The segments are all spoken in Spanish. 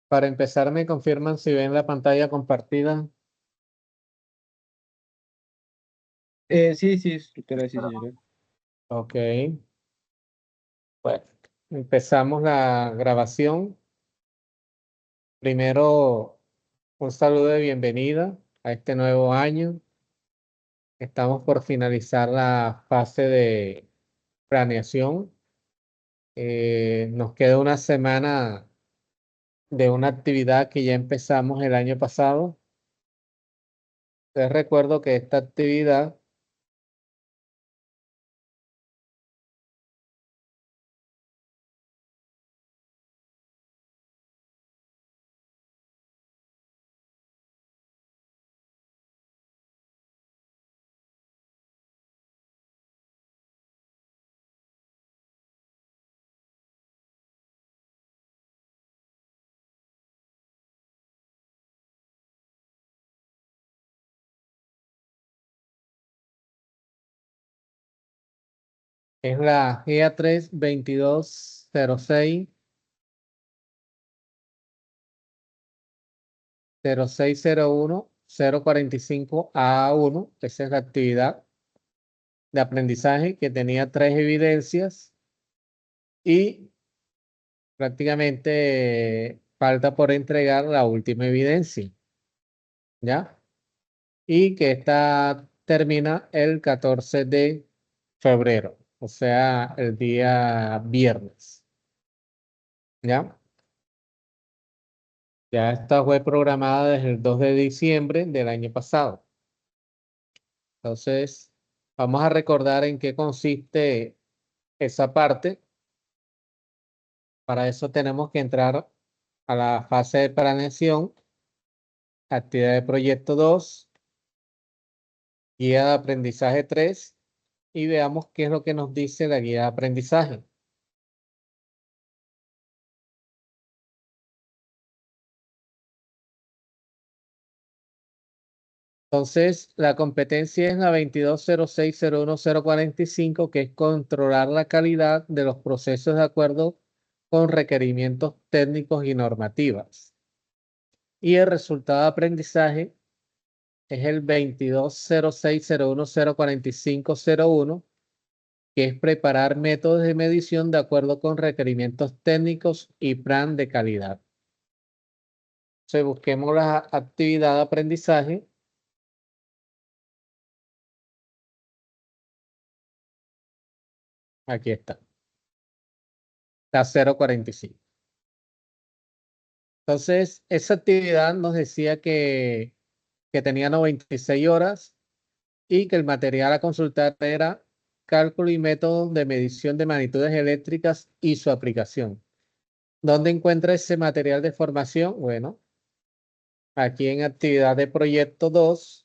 Para empezar, me confirman si ven la pantalla compartida. Sí, sí, instructora, sí, señora. Ok. Bueno, empezamos la grabación. Primero, un saludo de bienvenida a este nuevo año. Estamos por finalizar la fase de planeación. Nos queda una semana de una actividad que ya empezamos el año pasado. Les recuerdo que esta actividad es la GA 3-2206. 0601-045A1. Esa es la actividad de aprendizaje que tenía 3 evidencias y prácticamente falta por entregar la última evidencia, ¿ya? Y que esta termina el 14 de febrero, o sea, el día viernes, ¿ya? Ya esta fue programada desde el 2 de diciembre del año pasado. Entonces, vamos a recordar en qué consiste esa parte. Para eso tenemos que entrar a la fase de planeación, actividad de proyecto 2, guía de aprendizaje 3 y veamos qué es lo que nos dice la guía de aprendizaje. Entonces, la competencia es la 220601-045, que es controlar la calidad de los procesos de acuerdo con requerimientos técnicos y normativas. Y el resultado de aprendizaje es el 220601-04501, que es preparar métodos de medición de acuerdo con requerimientos técnicos y plan de calidad. Entonces, busquemos la actividad de aprendizaje. Aquí está, la 045. Entonces, esa actividad nos decía que tenía 96 horas y que el material a consultar era cálculo y métodos de medición de magnitudes eléctricas y su aplicación. ¿Dónde encuentra ese material de formación? Bueno, aquí en actividad de proyecto 2,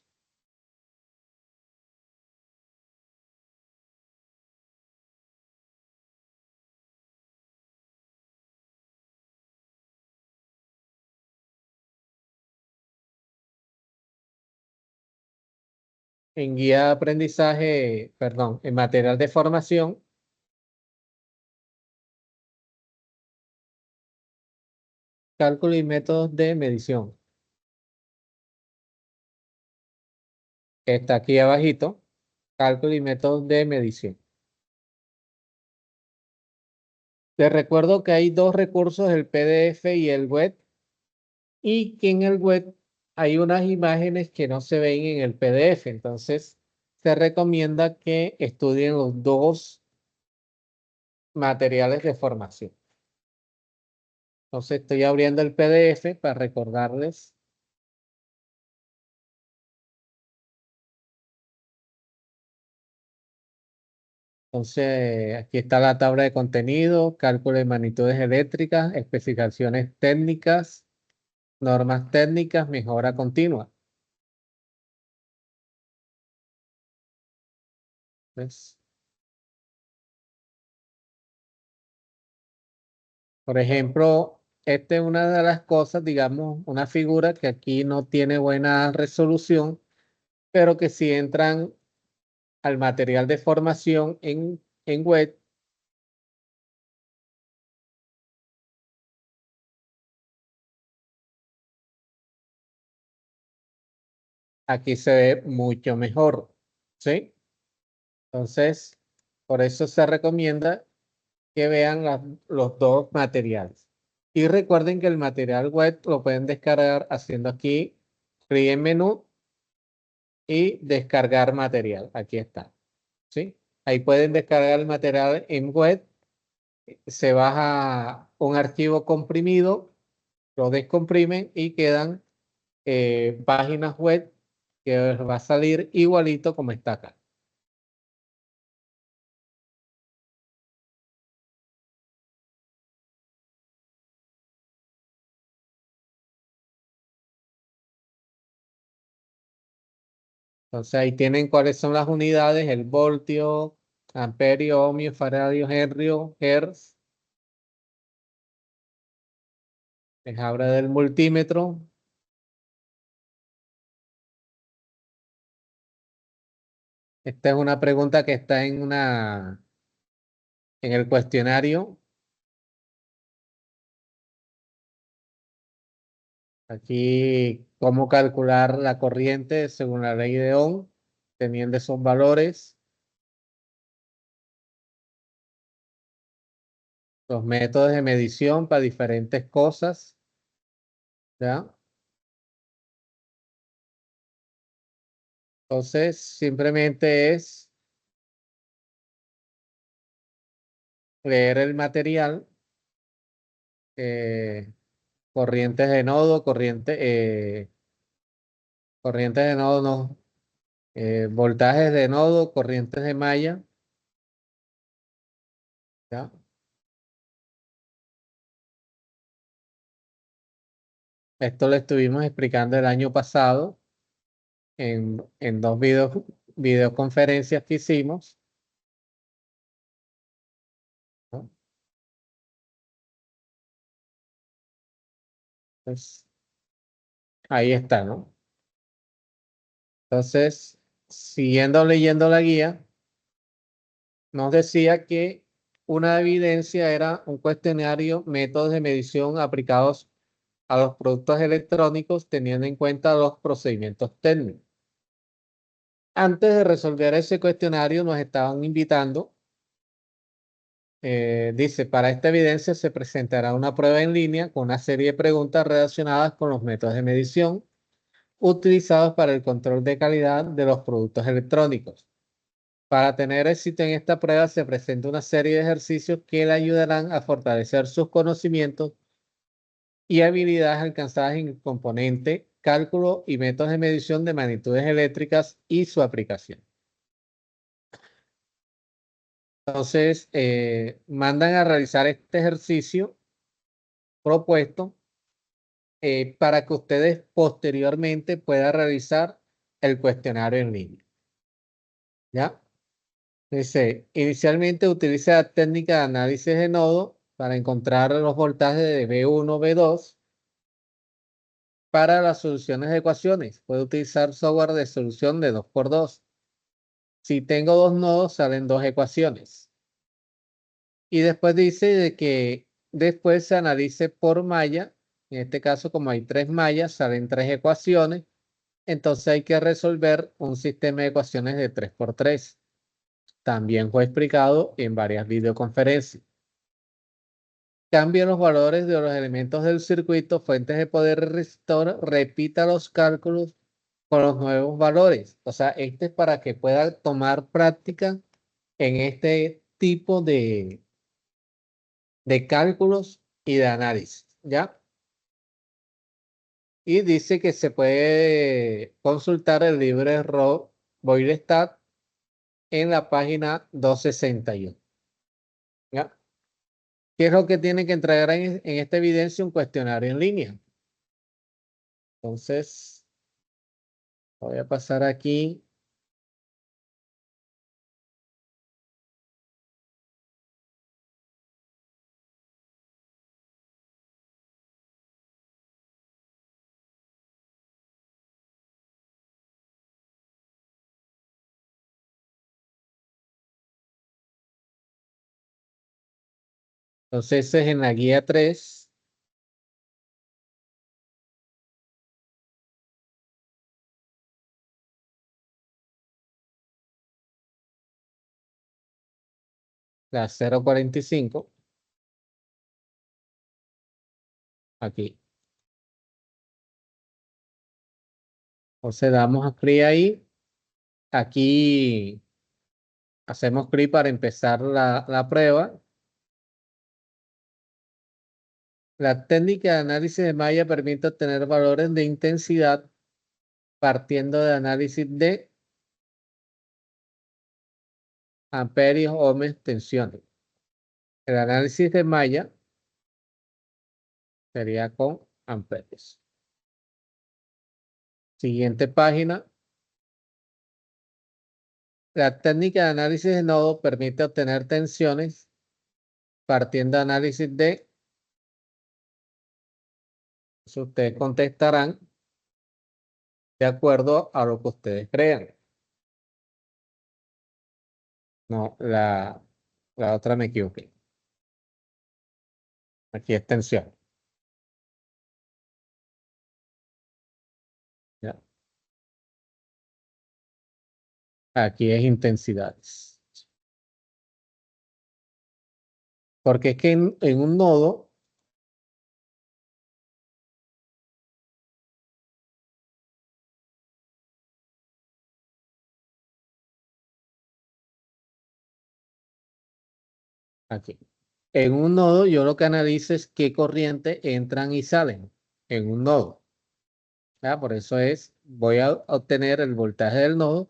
en guía de aprendizaje, perdón, en material de formación, cálculo y métodos de medición. Está aquí abajito, cálculo y métodos de medición. Les recuerdo que hay dos recursos, el PDF y el web, y que en el web hay unas imágenes que no se ven en el PDF. Entonces, se recomienda que estudien los dos materiales de formación. Entonces, estoy abriendo el PDF para recordarles. Entonces, aquí está la tabla de contenido, cálculo de magnitudes eléctricas, especificaciones técnicas, normas técnicas, mejora continua. ¿Ves? Por ejemplo, esta es una de las cosas, digamos, una figura que aquí no tiene buena resolución, pero que si entran al material de formación en web, aquí se ve mucho mejor, ¿sí? Entonces, por eso se recomienda que vean los dos materiales. Y recuerden que el material web lo pueden descargar haciendo aquí clic en menú y descargar material. Aquí está, ¿sí? Ahí pueden descargar el material en web. Se baja un archivo comprimido, lo descomprimen y quedan páginas web que va a salir igualito como está acá. Entonces ahí tienen cuáles son las unidades, el voltio, amperio, ohmio, faradio, henrio, hertz. Les habla del multímetro. Esta es una pregunta que está en el cuestionario. Aquí, cómo calcular la corriente según la ley de Ohm, teniendo esos valores, los métodos de medición para diferentes cosas, ¿ya? Entonces, simplemente es leer el material, eh, corrientes de nodo, corrientes de nodo, no, voltajes de nodo, corrientes de malla, ¿ya? Esto lo estuvimos explicando el año pasado en dos videoconferencias que hicimos, ¿no? Pues, ahí está, ¿no? Entonces, siguiendo leyendo la guía, nos decía que una evidencia era un cuestionario, métodos de medición aplicados a los productos electrónicos teniendo en cuenta los procedimientos técnicos. Antes de resolver ese cuestionario nos estaban invitando, dice, para esta evidencia se presentará una prueba en línea con una serie de preguntas relacionadas con los métodos de medición utilizados para el control de calidad de los productos electrónicos. Para tener éxito en esta prueba se presenta una serie de ejercicios que le ayudarán a fortalecer sus conocimientos y habilidades alcanzadas en el componente, cálculo y métodos de medición de magnitudes eléctricas y su aplicación. Entonces, mandan a realizar este ejercicio propuesto para que ustedes posteriormente puedan realizar el cuestionario en línea. ¿Ya? Dice, inicialmente utiliza la técnica de análisis de nodo para encontrar los voltajes de B1, B2 para las soluciones de ecuaciones. Puede utilizar software de solución de 2x2. Si tengo dos nodos, salen dos ecuaciones. Y después dice de que después se analice por malla. En este caso, como hay tres mallas, salen tres ecuaciones. Entonces hay que resolver un sistema de ecuaciones de 3x3. También fue explicado en varias videoconferencias. Cambie los valores de los elementos del circuito, fuentes de poder resistor, repita los cálculos con los nuevos valores. O sea, este es para que pueda tomar práctica en este tipo de cálculos y de análisis, ¿ya? Y dice que se puede consultar el libro de Boylestad en la página 261, ¿ya? ¿Qué es lo que tiene que entregar en esta evidencia? Un cuestionario en línea. Entonces, voy a pasar aquí. Entonces, ese es en la guía 3. la 0,45, aquí. Entonces damos clic ahí. Aquí hacemos clic para empezar la prueba. La técnica de análisis de malla permite obtener valores de intensidad partiendo de análisis de amperios, ohms, tensiones. El análisis de malla sería con amperios. Siguiente página. La técnica de análisis de nodo permite obtener tensiones partiendo de análisis de, ustedes contestarán de acuerdo a lo que ustedes crean. No, la otra me equivoqué. Aquí es tensión. ¿Ya? Aquí es intensidades. Porque es que en un nodo, aquí, en un nodo yo lo que analizo es qué corrientes entran y salen en un nodo. ¿Ya? Por eso voy a obtener el voltaje del nodo,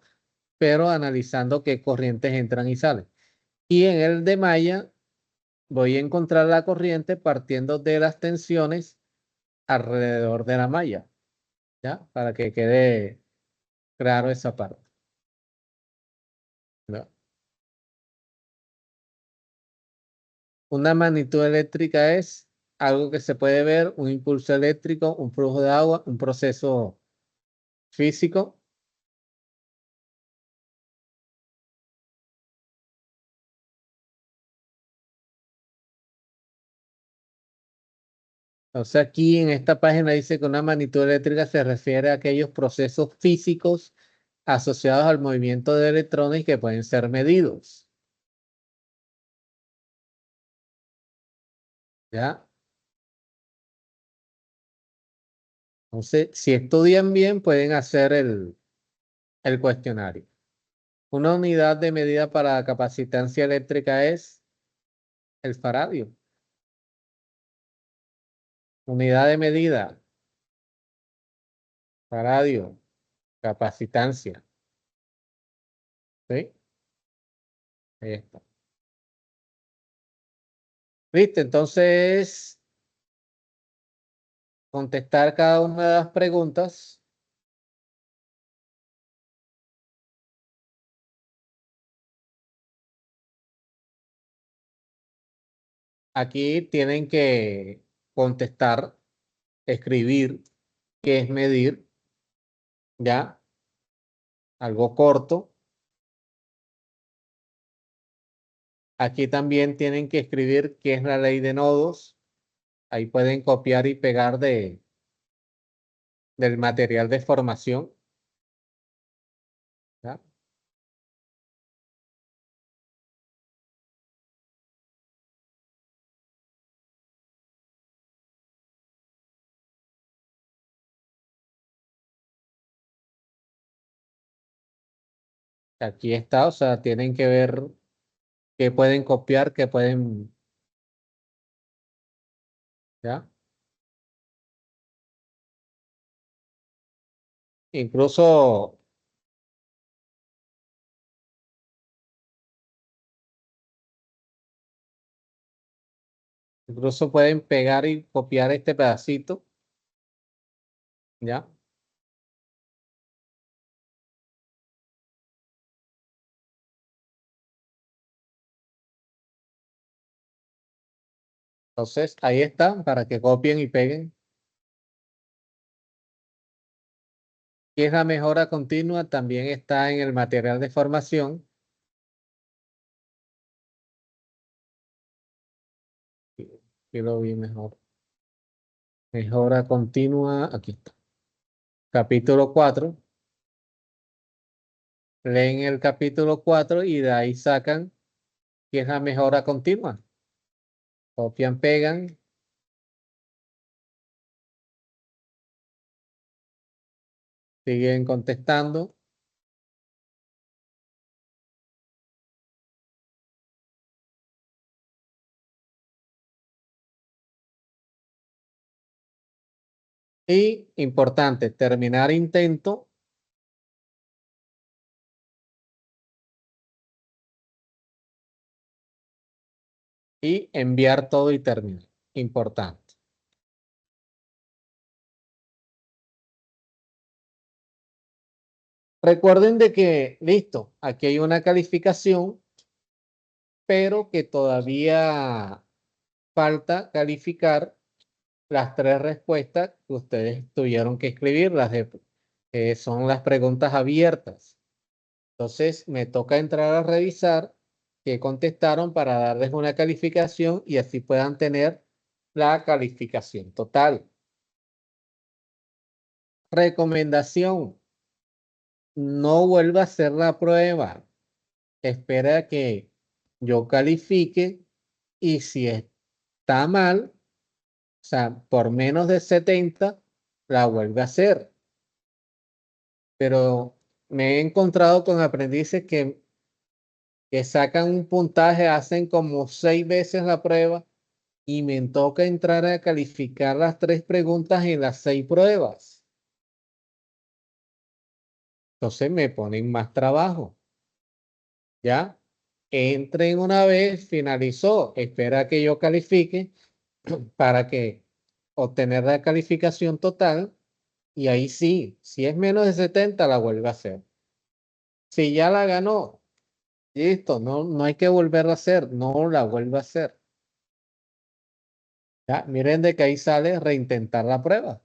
pero analizando qué corrientes entran y salen. Y en el de malla voy a encontrar la corriente partiendo de las tensiones alrededor de la malla. ¿Ya? Para que quede claro esa parte. ¿No? Una magnitud eléctrica es algo que se puede ver, un impulso eléctrico, un flujo de agua, un proceso físico. Entonces aquí en esta página dice que una magnitud eléctrica se refiere a aquellos procesos físicos asociados al movimiento de electrones que pueden ser medidos. ¿Ya? Entonces, si estudian bien, pueden hacer el cuestionario. Una unidad de medida para la capacitancia eléctrica es el faradio. Unidad de medida, faradio, capacitancia. ¿Sí? Ahí está. ¿Viste? Entonces, contestar cada una de las preguntas. Aquí tienen que contestar, escribir qué es medir, ¿ya? Algo corto. Aquí también tienen que escribir qué es la ley de nodos. Ahí pueden copiar y pegar del material de formación, ¿ya? Aquí está, o sea, tienen que ver qué pueden copiar, qué pueden, ¿ya? Incluso, incluso pueden pegar y copiar este pedacito, ¿ya? Entonces, ahí está, para que copien y peguen. ¿Qué es la mejora continua? También está en el material de formación. Aquí lo vi mejor. Mejora continua, aquí está. Capítulo 4. Leen el capítulo 4 y de ahí sacan y es la mejora continua. Copian, pegan. Siguen contestando. Y importante, terminar intento. Y enviar todo y terminar. Importante. Recuerden de que, listo, aquí hay una calificación, pero que todavía falta calificar las 3 respuestas que ustedes tuvieron que escribir, son las preguntas abiertas. Entonces, me toca entrar a revisar qué contestaron para darles una calificación y así puedan tener la calificación total. Recomendación: no vuelva a hacer la prueba. Espera a que yo califique y si está mal, o sea, por menos de 70, la vuelve a hacer. Pero me he encontrado con aprendices que sacan un puntaje, hacen como 6 veces la prueba y me toca entrar a calificar las 3 preguntas en las 6 pruebas. Entonces me ponen más trabajo. ¿Ya? Entren una vez, finalizó, espera que yo califique para que obtener la calificación total y ahí sí, si es menos de 70 la vuelve a hacer. Si ya la ganó, listo, no hay que volverla a hacer, no la vuelve a hacer. Ya, miren de que ahí sale reintentar la prueba.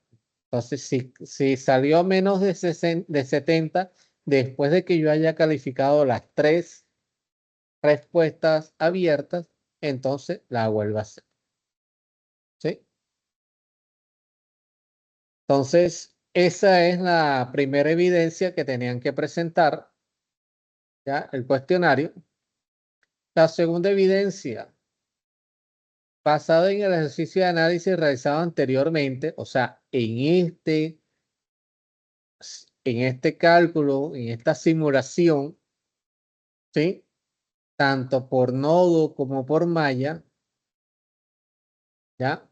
Entonces, si salió menos de 70, después de que yo haya calificado las 3 respuestas abiertas, entonces la vuelve a hacer. ¿Sí? Entonces, esa es la primera evidencia que tenían que presentar, ¿ya? El cuestionario. La segunda evidencia, basada en el ejercicio de análisis realizado anteriormente, o sea, en este cálculo, en esta simulación, ¿sí? Tanto por nodo como por malla, ¿ya?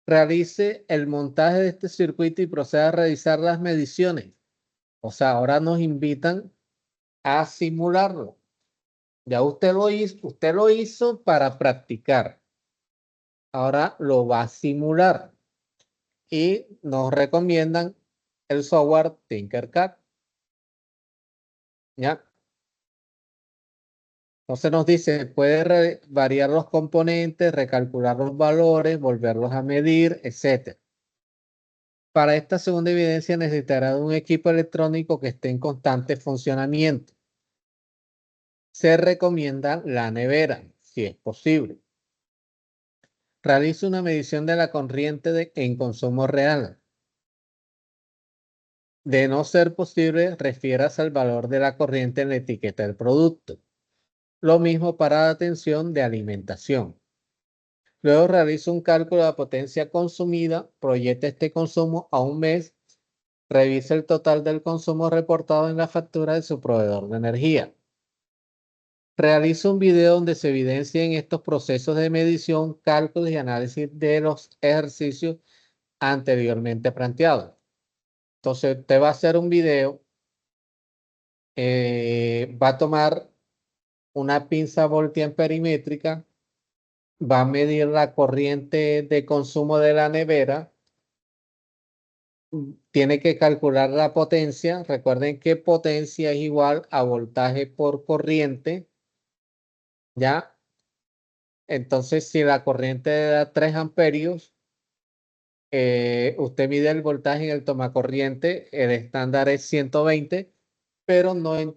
Realice el montaje de este circuito y proceda a realizar las mediciones. O sea, ahora nos invitan a simularlo. Ya usted lo hizo para practicar. Ahora lo va a simular y nos recomiendan el software Tinkercad. ¿Ya? Entonces nos dice, puede variar los componentes, recalcular los valores, volverlos a medir, etc. Para esta segunda evidencia necesitará de un equipo electrónico que esté en constante funcionamiento. Se recomienda la nevera, si es posible. Realice una medición de la corriente en consumo real. De no ser posible, refieras al valor de la corriente en la etiqueta del producto. Lo mismo para la tensión de alimentación. Luego realiza un cálculo de la potencia consumida, proyecta este consumo a un mes, revisa el total del consumo reportado en la factura de su proveedor de energía. Realiza un video donde se evidencien estos procesos de medición, cálculos y análisis de los ejercicios anteriormente planteados. Entonces, usted va a hacer un video, va a tomar una pinza voltian perimétrica, va a medir la corriente de consumo de la nevera, tiene que calcular la potencia. Recuerden que potencia es igual a voltaje por corriente, ¿ya? Entonces, si la corriente da 3 amperios, usted mide el voltaje en el tomacorriente, el estándar es 120, pero no en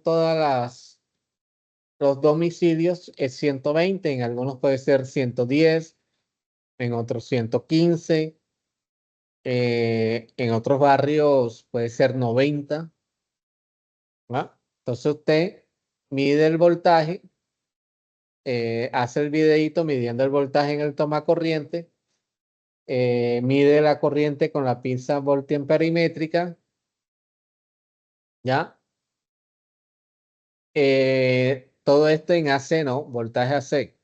los domicilios es 120, en algunos puede ser 110, en otros 115, en otros barrios puede ser 90, ¿va? Entonces usted mide el voltaje, hace el videíto midiendo el voltaje en el tomacorriente, mide la corriente con la pinza voltiamperimétrica, ¿ya? Todo esto en AC, ¿no? Voltaje AC.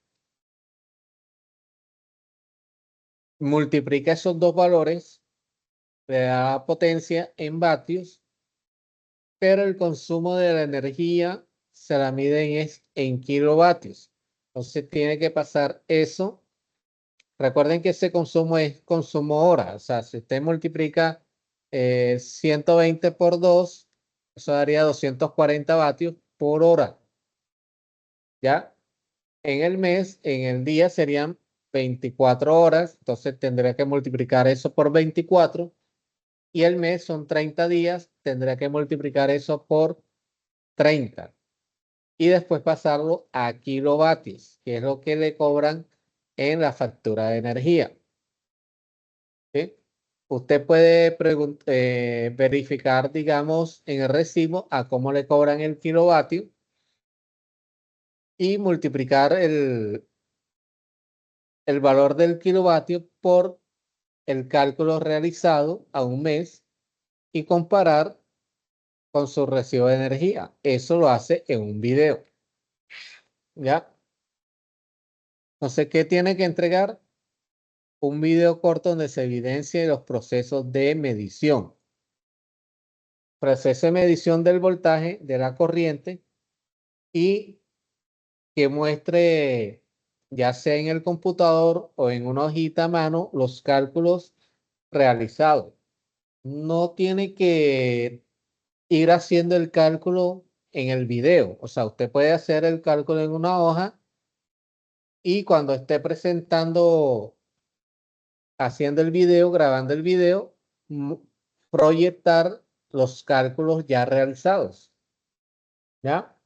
Multiplica esos dos valores, le da potencia en vatios, pero el consumo de la energía se la miden en kilovatios. Entonces tiene que pasar eso. Recuerden que ese consumo es consumo hora. O sea, si usted multiplica 120 por 2, eso daría 240 vatios por hora. ¿Ya? En el mes, en el día serían 24 horas. Entonces tendría que multiplicar eso por 24. Y el mes son 30 días. Tendría que multiplicar eso por 30. Y después pasarlo a kilovatios, que es lo que le cobran en la factura de energía. ¿Sí? Usted puede verificar, digamos, en el recibo a cómo le cobran el kilovatio y multiplicar el valor del kilovatio por el cálculo realizado a un mes y comparar con su recibo de energía. Eso lo hace en un video. ¿Ya? Entonces, ¿qué tiene que entregar? Un video corto donde se evidencien los procesos de medición. Proceso de medición del voltaje, de la corriente y que muestre, ya sea en el computador o en una hojita a mano, los cálculos realizados. No tiene que ir haciendo el cálculo en el video. O sea, usted puede hacer el cálculo en una hoja y cuando esté presentando, haciendo el video, grabando el video, proyectar los cálculos ya realizados. ¿Ya?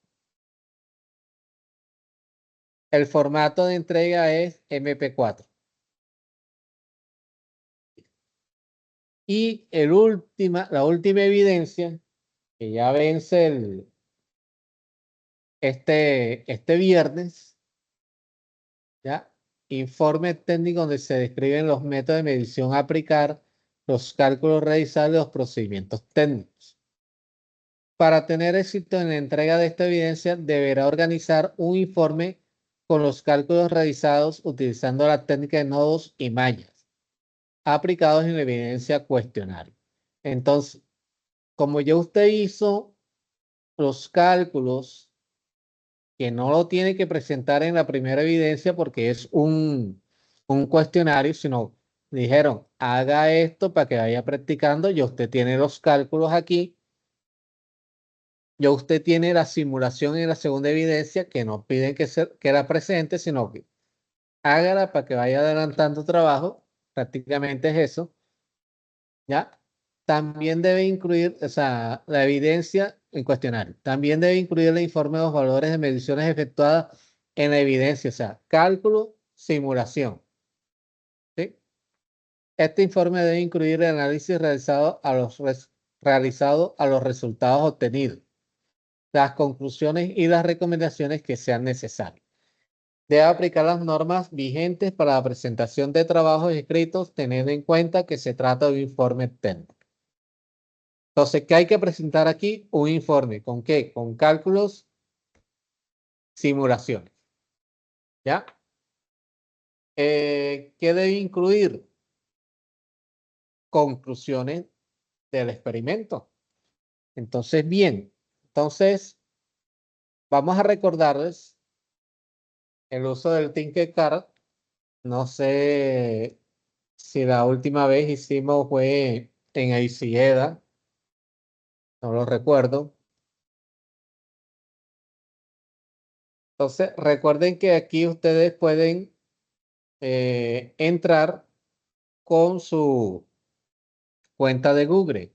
El formato de entrega es MP4. Y la última evidencia, que ya vence este viernes, ¿ya? Informe técnico donde se describen los métodos de medición a aplicar, los cálculos realizados y los procedimientos técnicos. Para tener éxito en la entrega de esta evidencia, deberá organizar un informe con los cálculos realizados utilizando la técnica de nodos y mallas aplicados en la evidencia cuestionario. Entonces, como ya usted hizo los cálculos, que no lo tiene que presentar en la primera evidencia porque es un cuestionario, sino dijeron, haga esto para que vaya practicando, ya usted tiene los cálculos aquí, ya usted tiene la simulación en la segunda evidencia que no piden que la presente, sino que hágala para que vaya adelantando trabajo, prácticamente es eso, ¿ya? También debe incluir, o sea, la evidencia en cuestionario. También debe incluir el informe de los valores de mediciones efectuadas en la evidencia, o sea, cálculo, simulación. ¿Sí? Este informe debe incluir el análisis realizado a los resultados obtenidos, las conclusiones y las recomendaciones que sean necesarias. Debe aplicar las normas vigentes para la presentación de trabajos escritos, teniendo en cuenta que se trata de un informe técnico. Entonces, ¿qué hay que presentar aquí? Un informe. ¿Con qué? Con cálculos, simulaciones. ¿Ya? ¿Qué debe incluir? Conclusiones del experimento. Entonces, bien. Entonces, vamos a recordarles el uso del Tinkercad. No sé si la última vez hicimos fue en ICEDA. No lo recuerdo. Entonces, recuerden que aquí ustedes pueden entrar con su cuenta de Google.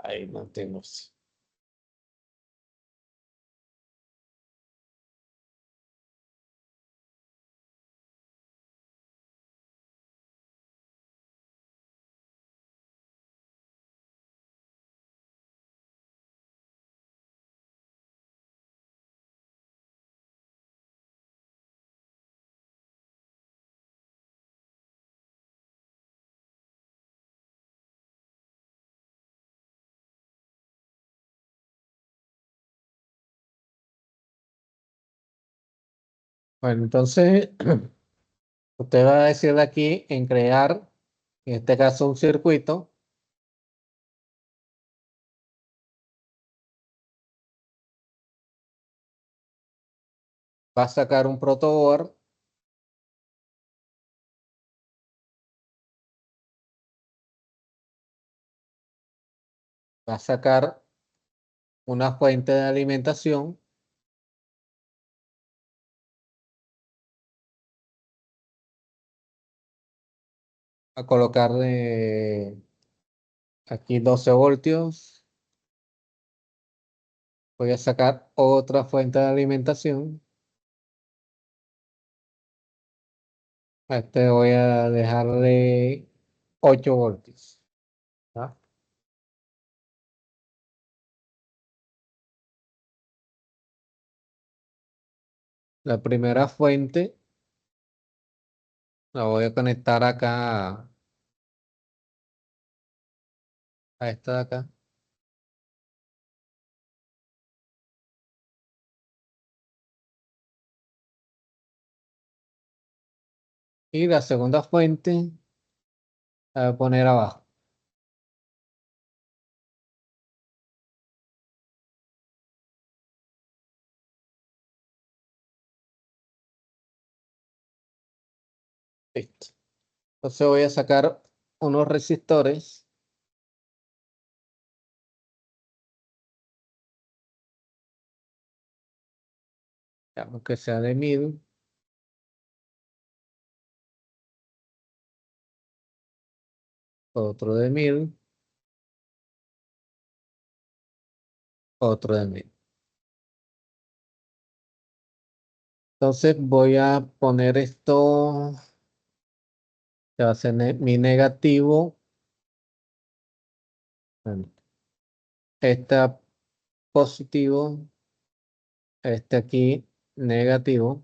Ay, no tengo. Bueno, entonces usted va a decir aquí en crear, en este caso un circuito, va a sacar un protoboard, va a sacar una fuente de alimentación, a colocarle aquí 12 voltios, voy a sacar otra fuente de alimentación, a este voy a dejarle 8 voltios. ¿Ah? La primera fuente la voy a conectar acá a esta de acá. Y la segunda fuente la voy a poner abajo. Listo. Entonces voy a sacar unos resistores, digamos que sea de 1000, otro de 1000, otro de 1000. Entonces voy a poner esto, que va a ser mi negativo, bueno, este positivo, este aquí negativo.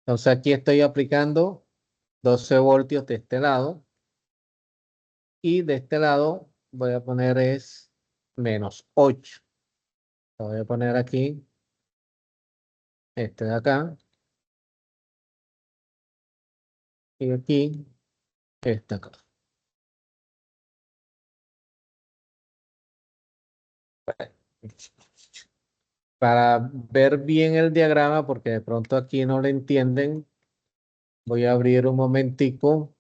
Entonces aquí estoy aplicando 12 voltios de este lado y de este lado voy a poner es -8. Lo voy a poner aquí, este de acá y aquí, este acá. Para ver bien el diagrama, porque de pronto aquí no lo entienden, voy a abrir un momentico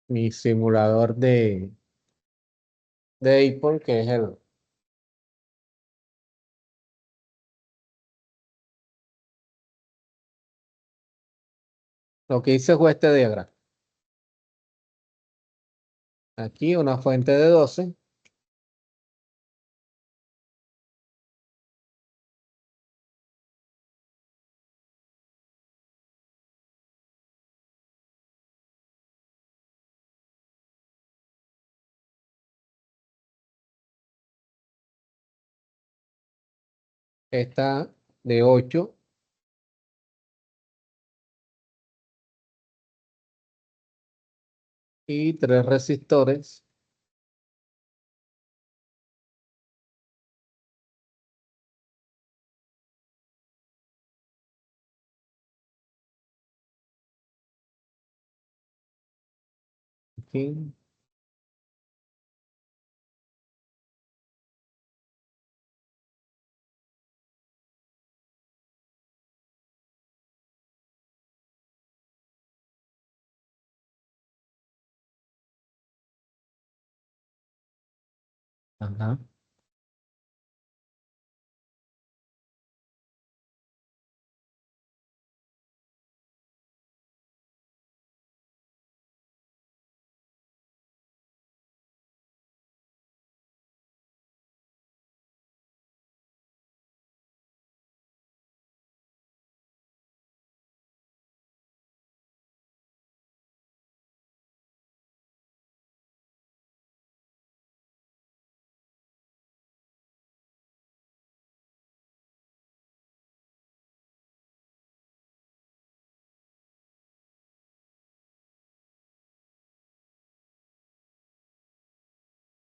mi simulador de Apple, que es el. Lo que hice fue este diagrama. Aquí una fuente de 12. Esta de 8 y 3 resistores. Aquí. Ajá.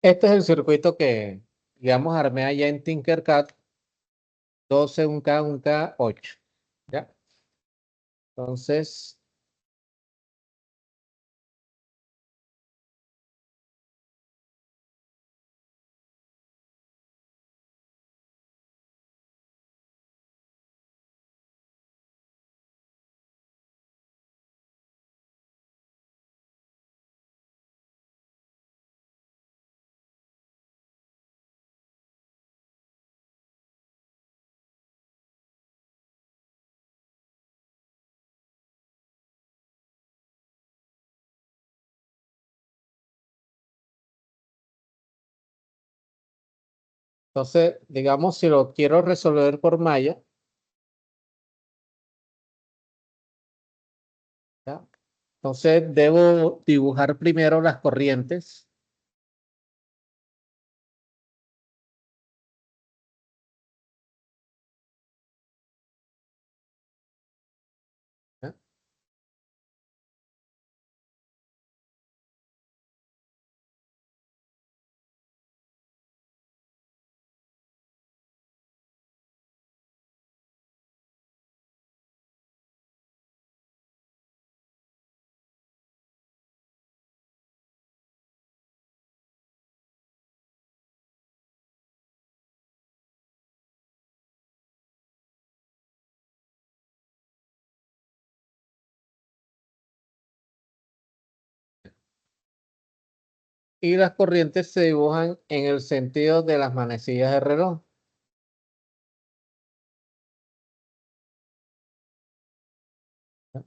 Este es el circuito que, digamos, armé allá en Tinkercad, 12, 1K, 1K, 8. ¿Ya? Entonces, digamos, si lo quiero resolver por malla, ¿ya? Entonces, debo dibujar primero las corrientes. ¿Ya? Y las corrientes se dibujan en el sentido de las manecillas de reloj. ¿Ya?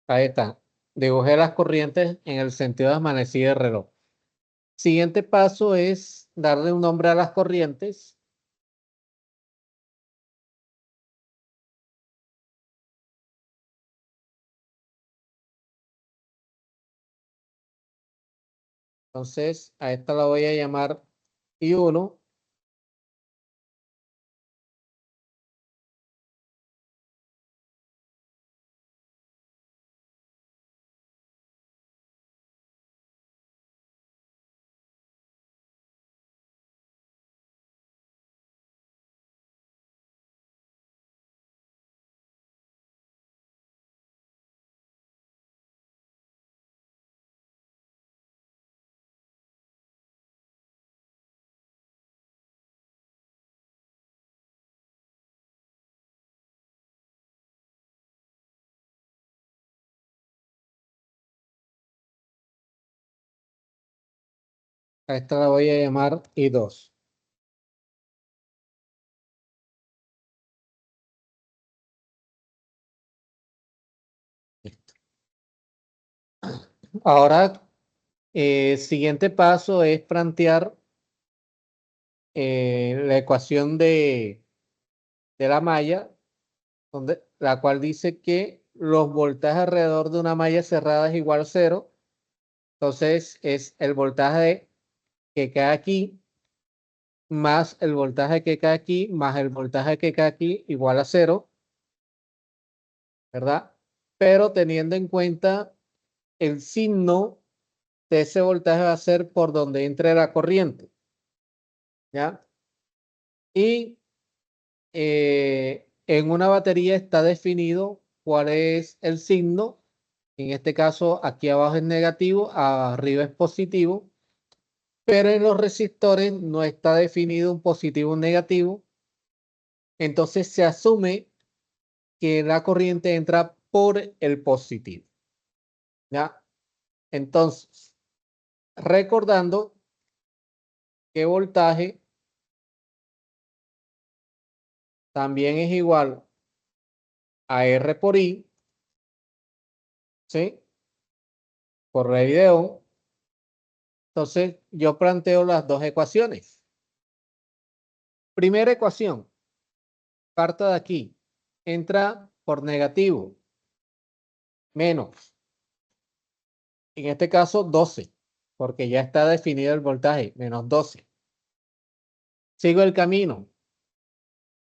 Ahí está. Dibujé las corrientes en el sentido de las manecillas de reloj. Siguiente paso es darle un nombre a las corrientes. Entonces, a esta la voy a llamar I1. A esta la voy a llamar I2. Ahora, siguiente paso es plantear la ecuación de la malla, la cual dice que los voltajes alrededor de una malla cerrada es igual a cero. Entonces, es el voltaje que cae aquí más el voltaje que cae aquí, más el voltaje que cae aquí, igual a 0, ¿verdad? Pero teniendo en cuenta el signo de ese voltaje va a ser por donde entre la corriente, ¿ya? Y en una batería está definido cuál es el signo. En este caso, aquí abajo es negativo, arriba es positivo, pero en los resistores no está definido un positivo o un negativo. Entonces se asume que la corriente entra por el positivo, ¿ya? Entonces, recordando que voltaje también es igual a R por I, ¿sí? Por rey de Ohm. Entonces, yo planteo las dos ecuaciones. Primera ecuación, parta de aquí, entra por negativo, menos, en este caso 12, porque ya está definido el voltaje, menos 12. Sigo el camino,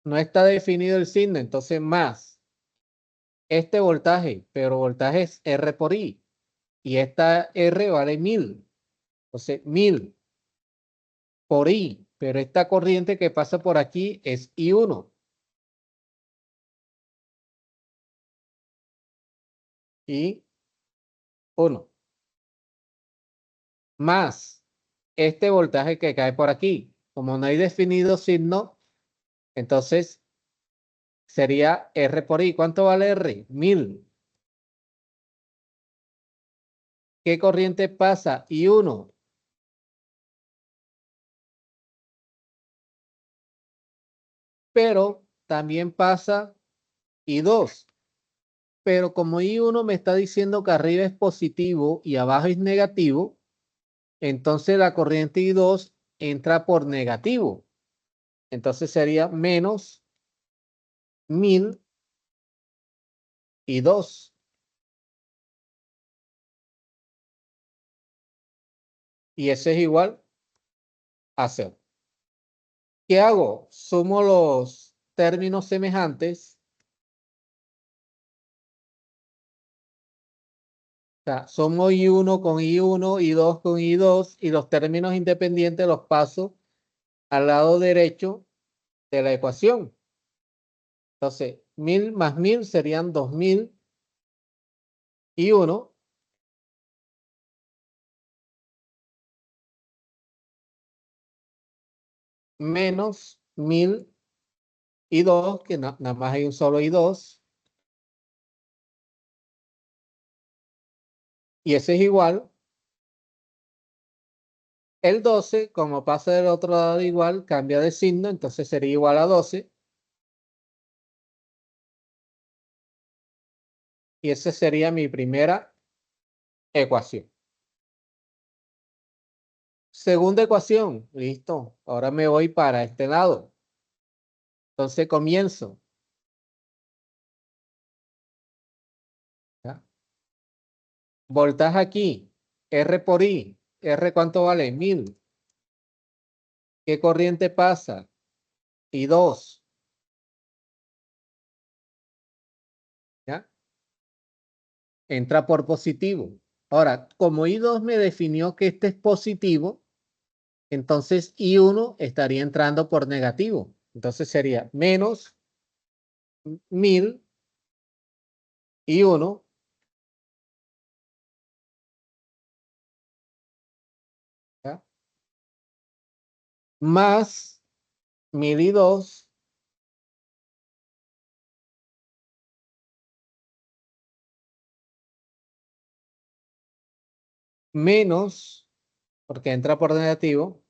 no está definido el signo, entonces más este voltaje, pero voltaje es R por I, y esta R vale 1000, entonces 1000 por I, pero esta corriente que pasa por aquí es I1, y 1, más este voltaje que cae por aquí. Como no hay definido signo, entonces sería R por I. ¿Cuánto vale R? 1000. ¿Qué corriente pasa? I1. Pero también pasa I2. Pero como I1 me está diciendo que arriba es positivo y abajo es negativo, entonces la corriente I2 entra por negativo. Entonces sería menos 1000 I2. Y eso es igual a 0. ¿Qué hago? Sumo los términos semejantes. O sea, sumo I1 con I1, I2 con I2 y los términos independientes los paso al lado derecho de la ecuación. Entonces, 1000 más 1000 serían 2000 I1 menos 1000 I2, que nada más hay un solo I2, y ese es igual. El 12, como pasa del otro lado igual, cambia de signo, entonces sería igual a 12. Y esa sería mi primera ecuación. Segunda ecuación, listo. Ahora me voy para este lado. Entonces comienzo. ¿Ya? Voltaje aquí, R por I. R, ¿cuánto vale? 1000. ¿Qué corriente pasa? I2. ¿Ya? Entra por positivo. Ahora, como I2 me definió que este es positivo, entonces I1 estaría entrando por negativo. Entonces sería menos 1000 I1 ¿ya? Más 1000 I2 menos, porque entra por negativo,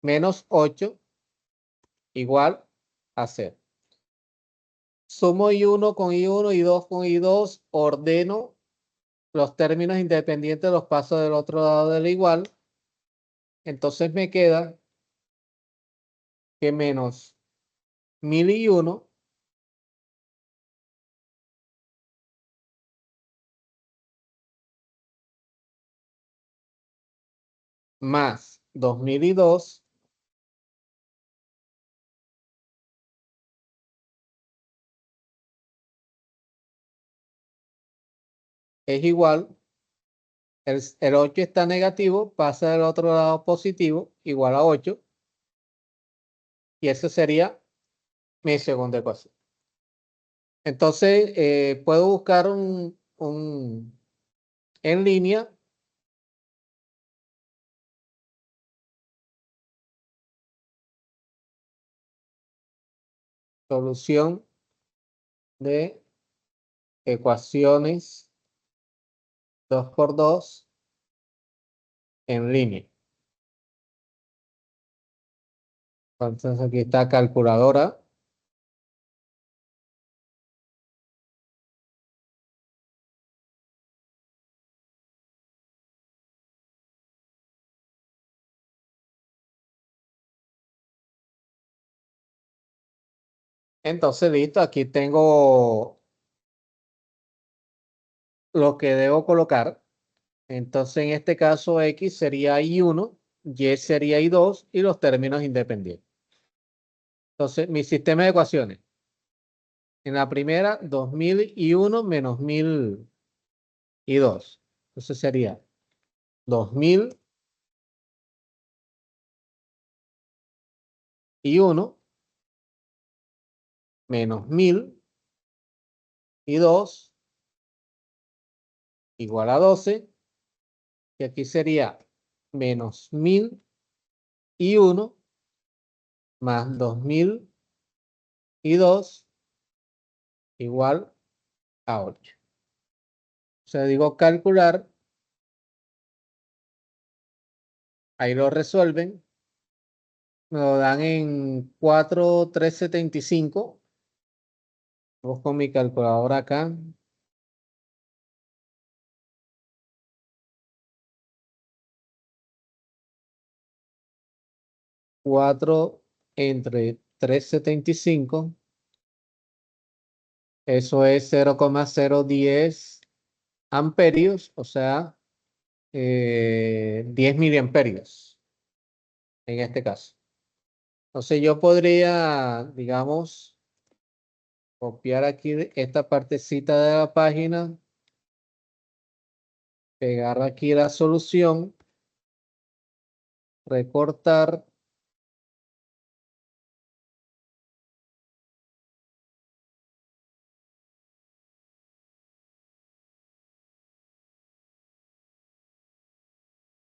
menos 8 igual a 0. Sumo I1 con I1, I2 con I2, ordeno los términos independientes, los paso del otro lado del igual. Entonces me queda que menos 1001 más 2002 es igual, el 8 está negativo, pasa del otro lado positivo, igual a 8, y eso sería mi segunda ecuación. Entonces, puedo buscar en línea solución de ecuaciones 2 por 2 en línea. Entonces, aquí está calculadora. Entonces, listo, aquí tengo lo que debo colocar. Entonces, en este caso, X sería I1, Y sería I2 y los términos independientes. Entonces, mi sistema de ecuaciones. En la primera, 2001 menos 1002. Entonces sería 2001 menos 1002 igual a 12. Y aquí sería menos 1001 más 2002 igual a 8. O sea, digo calcular, ahí lo resuelven, me lo dan en 4,375. Busco mi calculadora acá. 4 entre 3,75. Eso es 0,010 amperios, o sea, 10 miliamperios en este caso. Entonces yo podría, digamos, copiar aquí esta partecita de la página, pegar aquí la solución, recortar,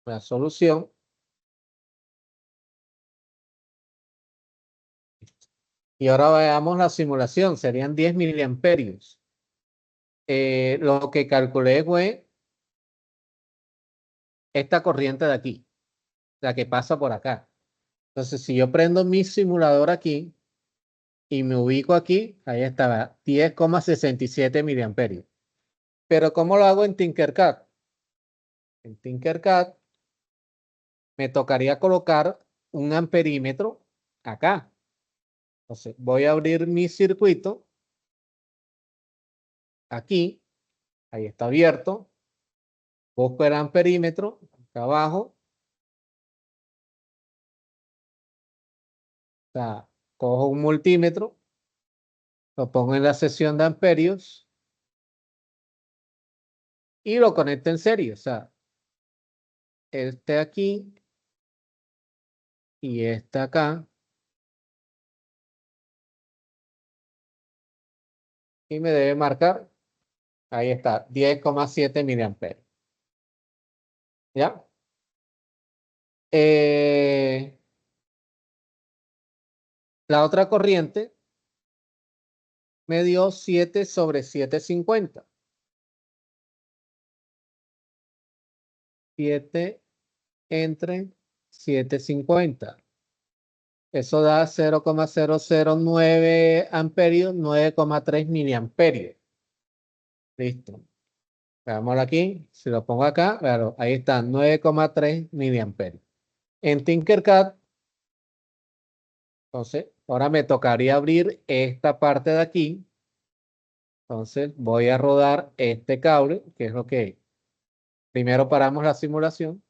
la solución. Y ahora veamos la simulación, serían 10 miliamperios. Lo que calculé fue esta corriente de aquí, la que pasa por acá. Entonces, si yo prendo mi simulador aquí y me ubico aquí, ahí estaba 10,67 miliamperios. Pero ¿cómo lo hago en Tinkercad? En Tinkercad me tocaría colocar un amperímetro acá. Entonces, voy a abrir mi circuito aquí, ahí está abierto. Busco el amperímetro acá abajo. O sea, cojo un multímetro, lo pongo en la sección de amperios y lo conecto en serie. O sea, este aquí y este acá. Y me debe marcar, ahí está, 10,7 miliamperios. ¿Ya? Eh, la otra corriente me dio 7 sobre 750. 7 entre 750. Eso da 0,009 amperios, 9,3 miliamperios. Listo. Veámoslo aquí. Si lo pongo acá, claro, ahí está, 9,3 miliamperios. En Tinkercad, entonces, ahora me tocaría abrir esta parte de aquí. Entonces, voy a rodar este cable, que es lo que primero paramos la simulación.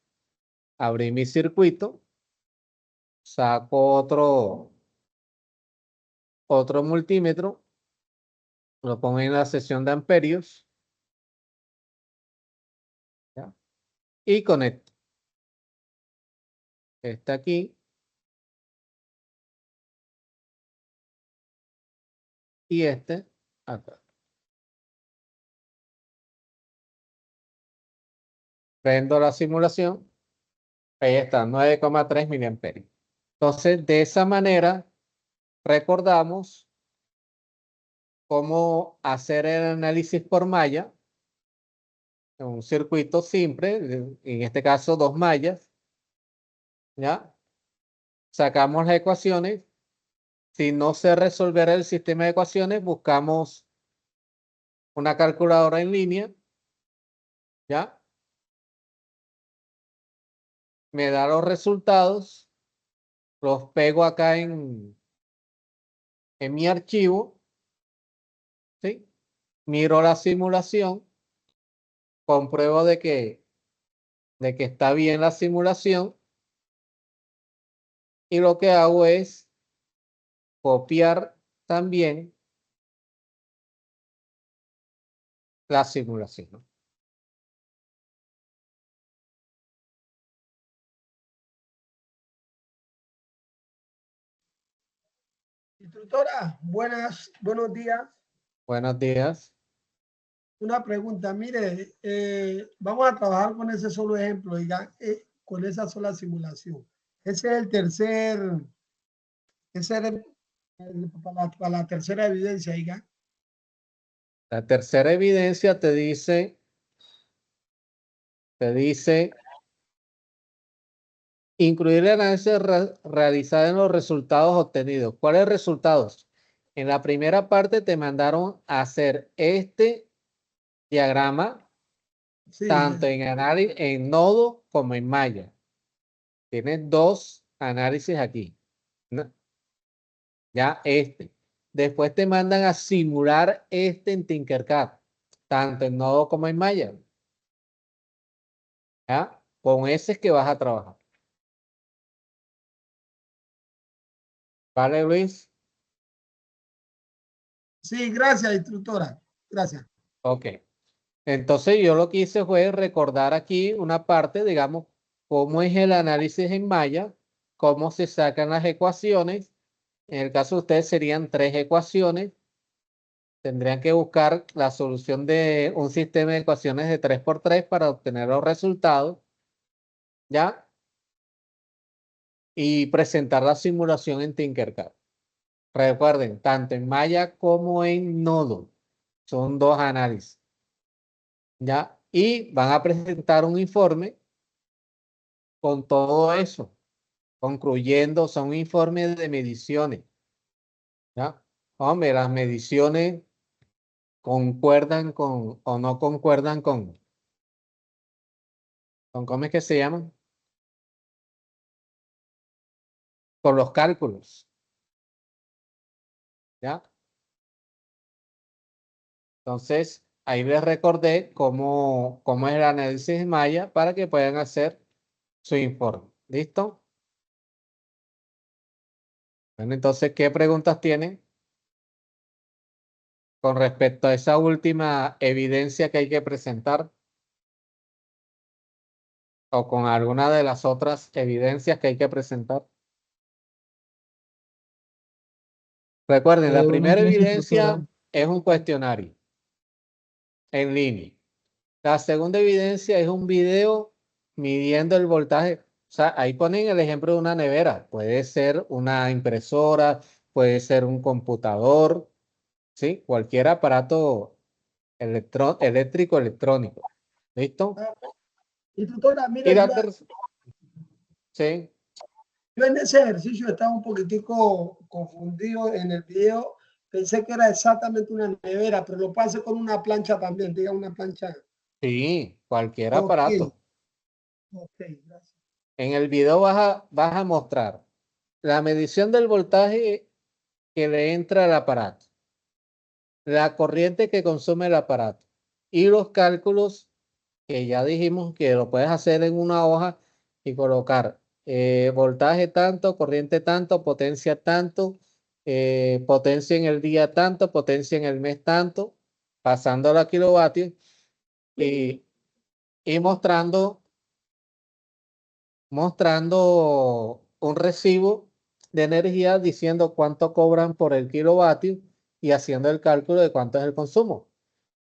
Abrí mi circuito, saco otro multímetro, lo pongo en la sección de amperios y conecto. Este aquí. Y este acá. Prendo la simulación. Ahí está, 9,3 miliamperios. Entonces, de esa manera, recordamos cómo hacer el análisis por malla en un circuito simple, en este caso 2 mallas. ¿Ya? Sacamos las ecuaciones. Si no sé resolver el sistema de ecuaciones, buscamos una calculadora en línea. ¿Ya? Me da los resultados. Los pego acá en mi archivo. ¿Sí? Miro la simulación. Compruebo de que está bien la simulación. Y lo que hago es copiar también la simulación. Instructora, buenos días. Buenos días. Una pregunta, mire, vamos a trabajar con ese solo ejemplo, diga, con esa sola simulación. Ese es el tercer, ese es para la tercera evidencia, diga. La tercera evidencia te dice incluir el análisis realizado en los resultados obtenidos. ¿Cuáles resultados? En la primera parte te mandaron a hacer este diagrama, Sí, tanto en nodo como en malla. Tienes 2 análisis aquí. ¿No? Ya este. Después te mandan a simular este en Tinkercad, tanto en nodo como en malla. ¿Ya? Con ese es que vas a trabajar. ¿Vale, Luis? sí, gracias, instructora. Gracias. Ok. Entonces yo lo que hice fue recordar aquí una parte, digamos, cómo es el análisis en malla, cómo se sacan las ecuaciones. En el caso de ustedes serían 3 ecuaciones. Tendrían que buscar la solución de un sistema de ecuaciones de 3×3 para obtener los resultados. ¿Ya? Y presentar la simulación en Tinkercad. Recuerden, tanto en malla como en nodo. Son 2 análisis. ¿Ya? Y van a presentar un informe con todo eso, concluyendo, son informes de mediciones. ¿Ya? Hombre, las mediciones concuerdan con o no concuerdan con ¿cómo es que se llaman? Con los cálculos. ¿Ya? Entonces, ahí les recordé cómo es el análisis de malla para que puedan hacer su informe. ¿Listo? Bueno, entonces, ¿qué preguntas tienen con respecto a esa última evidencia que hay que presentar? O con alguna de las otras evidencias que hay que presentar. Recuerden, la Buenos primera días, evidencia instructora. es un cuestionario en línea. La segunda evidencia es un video midiendo el voltaje. O sea, ahí ponen el ejemplo de una nevera. Puede ser una impresora, puede ser un computador, ¿sí? Cualquier aparato eléctrico, electrónico. ¿Listo? Instructora, Y mire, la tercera, sí, yo en ese ejercicio estaba un poquitico confundido en el video. Pensé que era exactamente una nevera, pero lo puedo hacer con una plancha también, diga una plancha. sí, cualquier Ok, aparato. ok, gracias. En el video vas a mostrar la medición del voltaje que le entra al aparato, la corriente que consume el aparato y los cálculos que ya dijimos que lo puedes hacer en una hoja y colocar voltaje tanto, corriente tanto, potencia tanto, potencia en el día tanto, potencia en el mes tanto, pasando a kilovatios y mostrando mostrando un recibo de energía diciendo cuánto cobran por el kilovatio y haciendo el cálculo de cuánto es el consumo.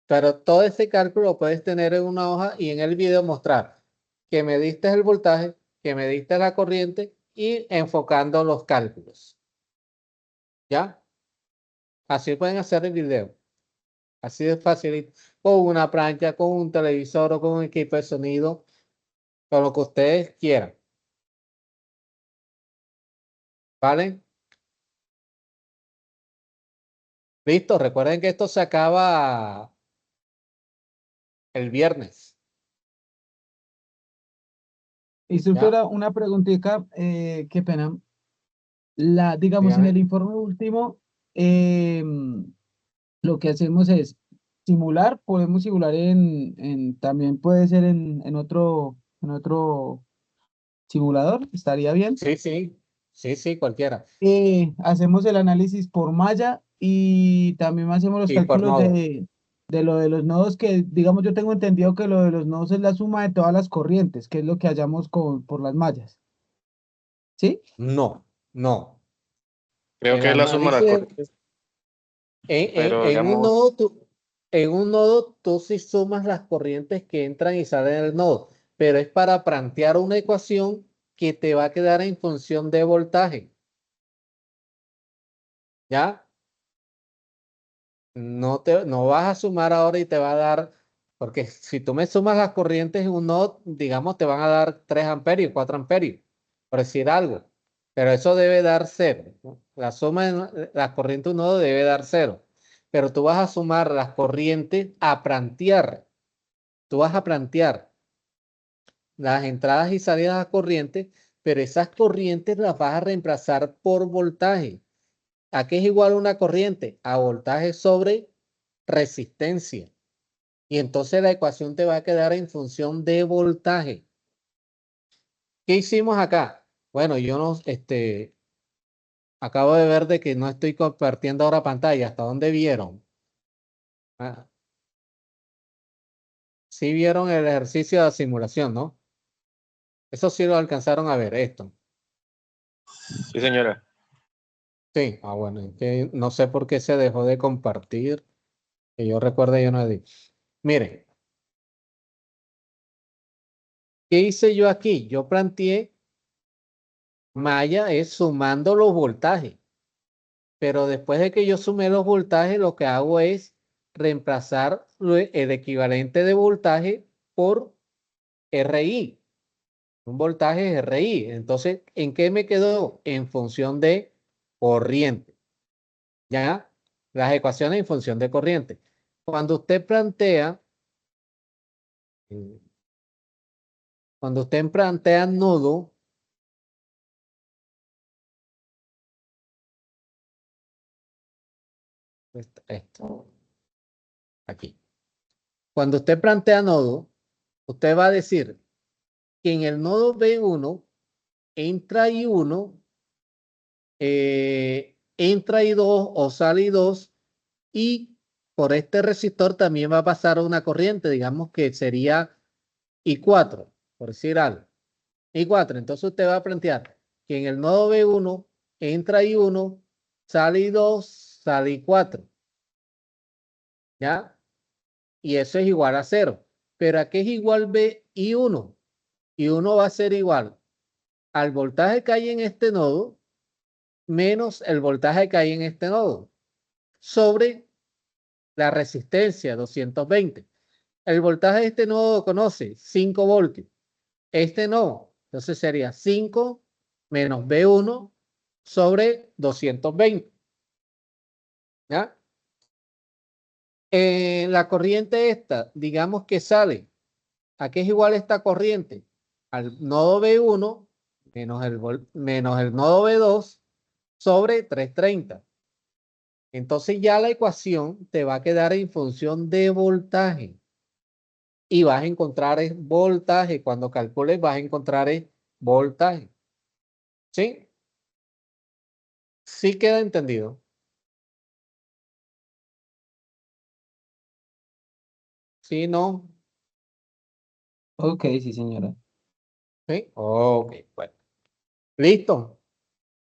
Pero todo ese cálculo lo puedes tener en una hoja y en el video mostrar que mediste el voltaje, que mediste la corriente y enfocando los cálculos. ¿Ya? Así pueden hacer el video. Así de fácil. Con una plancha, con un televisor o con un equipo de sonido, con lo que ustedes quieran. ¿Vale? Listo. Recuerden que esto se acaba el viernes. Y si ¿Ya? una preguntita, qué pena. Digamos, en Dígame. el informe último, lo que hacemos es simular, podemos simular también puede ser en otro simulador, estaría bien. Sí, sí. Sí, sí, cualquiera. Hacemos el análisis por malla y también hacemos los Y por cálculos nodo. de lo de los nodos, que digamos yo tengo entendido que lo de los nodos es la suma de todas las corrientes, que es lo que hallamos por las mallas. ¿Sí? No, no. Creo El que es la suma de las análisis corrientes, en, pero en un nodo, digamos, tú sí sumas las corrientes que entran y salen del nodo, pero es para plantear una ecuación que te va a quedar en función de voltaje. ¿Ya? No vas a sumar ahora y te va a dar, porque si tú me sumas las corrientes en un nodo, digamos, te van a dar 3 amperios, 4 amperios, por decir algo. Pero eso debe dar cero, ¿no? La suma de las corrientes de un nodo debe dar cero. Pero tú vas a sumar las corrientes a plantear. Tú vas a plantear las entradas y salidas a corriente, pero esas corrientes las vas a reemplazar por voltaje. ¿A qué es igual una corriente? A voltaje sobre resistencia. Y entonces la ecuación te va a quedar en función de voltaje. ¿Qué hicimos acá? Bueno, yo no, acabo de ver de que no estoy compartiendo ahora pantalla. ¿Hasta dónde vieron? Ah, sí vieron el ejercicio de simulación, ¿no? Eso sí lo alcanzaron a ver, esto. sí señora. Sí, bueno, es que no sé por qué se dejó de compartir. Que yo recuerde, yo no he dicho. Miren, ¿qué hice yo aquí? Yo planteé malla es sumando los voltajes. Pero después de que yo sumé los voltajes, lo que hago es reemplazar el equivalente de voltaje por RI. Un voltaje es RI. Entonces, ¿en qué me quedó? En función de corriente. ¿Ya? Las ecuaciones en función de corriente. Cuando usted plantea, eh, cuando usted plantea nodo, esto, aquí. Cuando usted plantea nodo, usted va a decir que en el nodo B1 entra I1, entra I2 o sale I2 y por este resistor también va a pasar una corriente, digamos que sería I4, por decir algo. I4, entonces usted va a plantear que en el nodo B1 entra I1, sale I2, sale I4, ¿ya? Y eso es igual a 0. Pero ¿a qué es igual B I1? I1 va a ser igual al voltaje que hay en este nodo menos el voltaje que hay en este nodo sobre la resistencia 220. El voltaje de este nodo conoce 5 voltios. Este no. Entonces sería 5 menos B1 sobre 220. ¿Ya? La corriente esta, digamos que sale. ¿A qué es igual esta corriente? Al nodo B1 menos el nodo B2 sobre 330. Entonces ya la ecuación te va a quedar en función de voltaje. Y vas a encontrar es voltaje. Cuando calcules vas a encontrar es voltaje. ¿Sí? Sí queda entendido. Sí, no. Ok, sí, señora. ¿Sí? Ok, bueno. ¿Listo?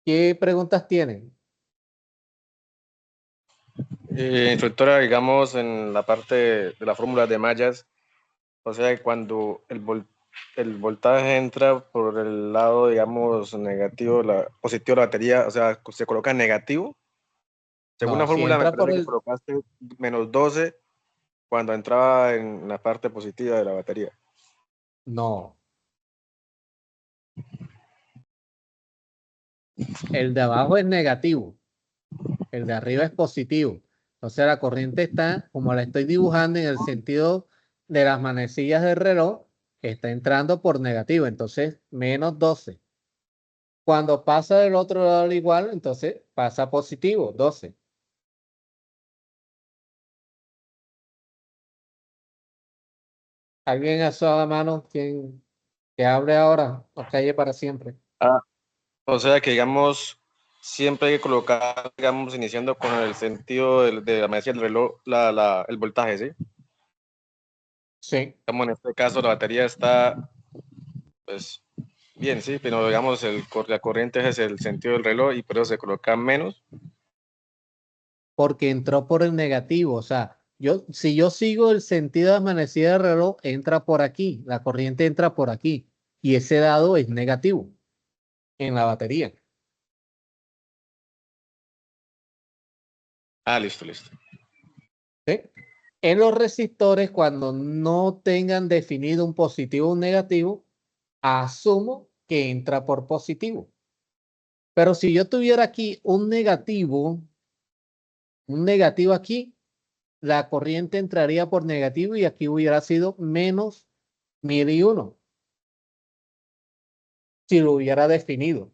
¿Qué preguntas tienen? Instructora, digamos, en la parte de la fórmula de mallas, o sea, cuando el voltaje entra por el lado, digamos, negativo, positivo de la batería, o sea, se coloca negativo. Según No, la si fórmula, me entra por parece que el... colocaste -12 cuando entraba en la parte positiva de la batería. No. El de abajo es negativo. El de arriba es positivo. Entonces la corriente está, como la estoy dibujando en el sentido de las manecillas del reloj, está entrando por negativo. Entonces, -12. Cuando pasa del otro lado al igual, entonces pasa positivo, 12. ¿Alguien alzó la mano? ¿Quién que hable ahora o calle para siempre? Ah, o sea que, digamos, siempre hay que colocar, digamos, iniciando con el sentido de la manecilla del reloj, el voltaje, ¿sí? Sí, Digamos, en este caso, la batería está, pues, bien, sí, pero digamos, la corriente es el sentido del reloj y por eso se coloca menos. porque entró por el negativo. O sea, si yo sigo el sentido de amanecida del reloj, entra por aquí, la corriente entra por aquí y ese dado es negativo en la batería. Ah, listo, listo. ¿Sí? En los resistores, cuando no tengan definido un positivo o un negativo, asumo que entra por positivo. Pero si yo tuviera aquí un negativo aquí, la corriente entraría por negativo y aquí hubiera sido -1001 si lo hubiera definido.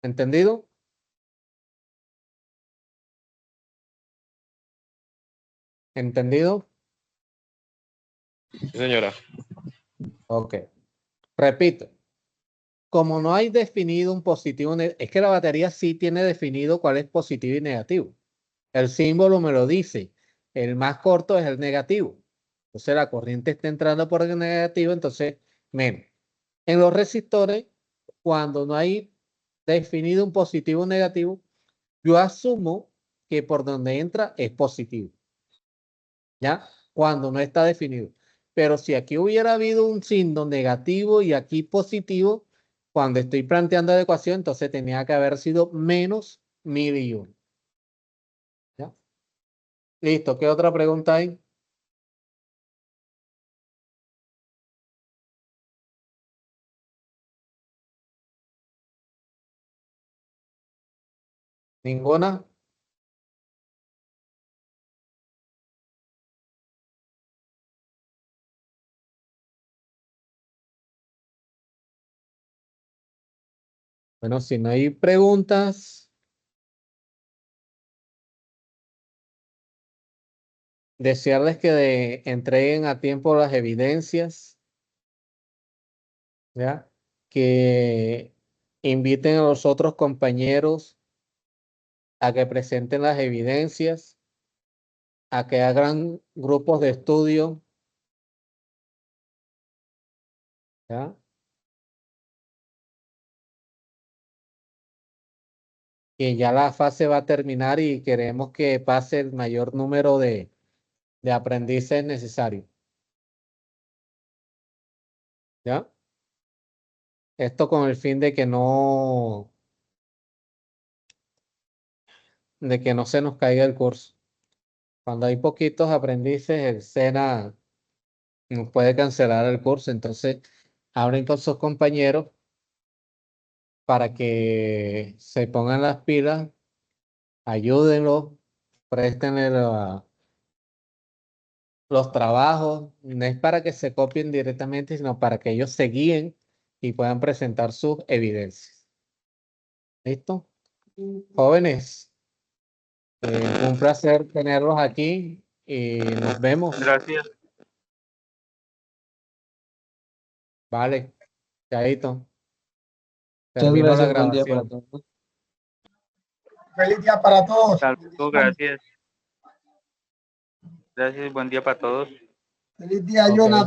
¿Entendido? ¿Entendido? Sí, señora. Ok. Repito, como no hay definido un positivo, es que la batería sí tiene definido cuál es positivo y negativo. El símbolo me lo dice. El más corto es el negativo. Entonces la corriente está entrando por el negativo, entonces menos. En los resistores, cuando no hay definido un positivo o negativo, yo asumo que por donde entra es positivo. ¿Ya? Cuando no está definido. Pero si aquí hubiera habido un signo negativo y aquí positivo, cuando estoy planteando la ecuación, entonces tenía que haber sido -1001. ¿Ya? Listo. ¿Qué otra pregunta hay? ¿Ninguna? Bueno, si no hay preguntas, desearles que entreguen a tiempo las evidencias, ¿ya? Que inviten a los otros compañeros a que presenten las evidencias, a que hagan grupos de estudio, ¿ya? Que ya la fase va a terminar y queremos que pase el mayor número de aprendices necesario, ¿ya? Esto con el fin de que no se nos caiga el curso. Cuando hay poquitos aprendices, el SENA nos puede cancelar el curso. Entonces, hablen con sus compañeros para que se pongan las pilas, ayúdenlos, préstenle los trabajos. No es para que se copien directamente, sino para que ellos se guíen y puedan presentar sus evidencias. ¿Listo? Jóvenes, un placer tenerlos aquí y nos vemos. Gracias. Vale, chaito. Muchas Termino la gracias, buen día para grabación. todos. Feliz día para todos. Gracias. Gracias, buen día para todos. Feliz día, Ok. Jonathan.